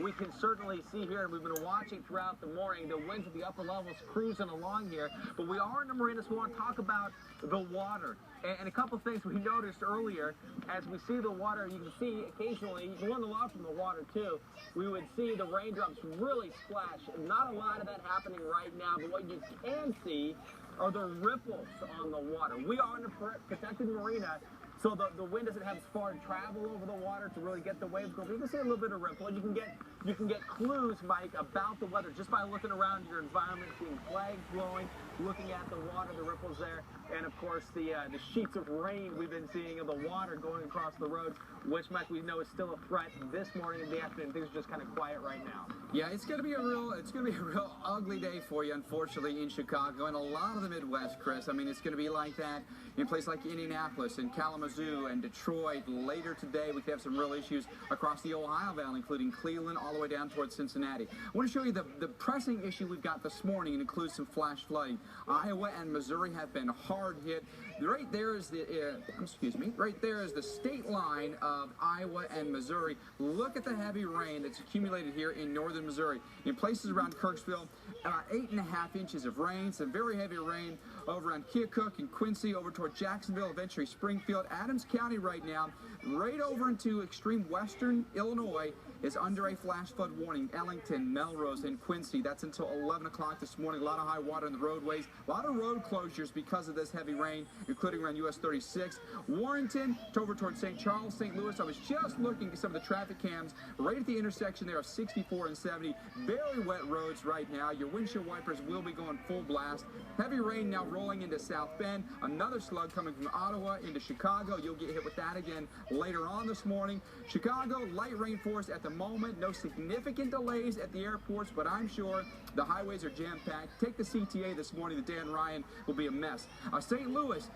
we can certainly see here, and we've been watching throughout the morning, the winds at the upper levels cruising along here. But we are in the marina, so we want to talk about the water. And a couple things we noticed earlier, as we see the water, you can see occasionally, you can learn a lot from the water too, we would see the raindrops really splash. Not a lot of that happening right now, but what you can see are the ripples on the water. We are in a protected marina, so the wind doesn't have as far to travel over the water to really get the waves going. You can see a little bit of ripple, and you can get clues, Mike, about the weather just by looking around your environment, seeing flags blowing, looking at the water, the ripples there, and of course the sheets of rain we've been seeing of the water going across the road, which, Mike, we know is still a threat this morning and the afternoon. Things are just kind of quiet right now. Yeah, it's gonna be a real ugly day for you, unfortunately, in Chicago and a lot of the Midwest, Chris. I mean, it's gonna be like that in places like Indianapolis and Kalamazoo and Detroit. Later today, we could have some real issues across the Ohio Valley, including Cleveland, all the way down towards Cincinnati. I want to show you the pressing issue we've got this morning. It includes some flash flooding. Iowa and Missouri have been hard hit. Right there is right there is the state line of Iowa and Missouri. Look at the heavy rain that's accumulated here in northern Missouri. In places around Kirksville, about 8.5 inches of rain, some very heavy rain over on Keokuk and Quincy, over toward Jacksonville, eventually Springfield. Adams County right now, right over into extreme western Illinois, is under a flash flood warning. Ellington, Melrose, and Quincy. That's until 11 o'clock this morning. A lot of high water in the roadways. A lot of road closures because of this heavy rain, including around US 36. Warrenton, over towards St. Charles, St. Louis. I was just looking at some of the traffic cams right at the intersection there of 64 and 70. Very wet roads right now. Your windshield wipers will be going full blast. Heavy rain now rolling into South Bend. Another slug coming from Ottawa into Chicago. You'll get hit with that again later on this morning. Chicago, light rainforest at the moment. No significant delays at the airports, but I'm sure the highways are jam-packed. Take the CTA this morning. The Dan Ryan will be a mess. St. Louis.